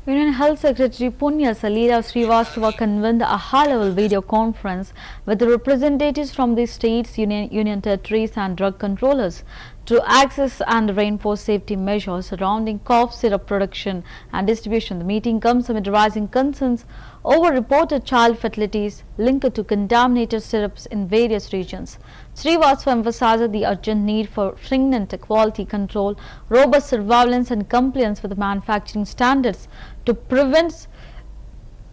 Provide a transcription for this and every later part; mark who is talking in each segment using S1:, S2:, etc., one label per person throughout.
S1: Union Health Secretary Punya Salila Srivastava convened a high-level video conference with the representatives from the states, union territories and drug controllers to access and reinforce safety measures surrounding cough syrup production and distribution. The meeting comes amid rising concerns over reported child fatalities linked to contaminated syrups in various regions. Srivastava emphasized the urgent need for stringent quality control, robust surveillance and compliance with manufacturing standards to prevent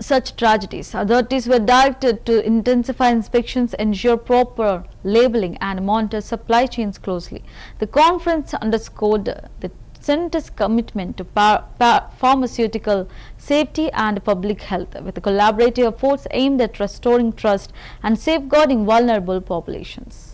S1: such tragedies. Authorities were directed to intensify inspections, ensure proper labeling and monitor supply chains closely. The conference underscored the Centre's commitment to pharmaceutical safety and public health, with collaborative efforts aimed at restoring trust and safeguarding vulnerable populations.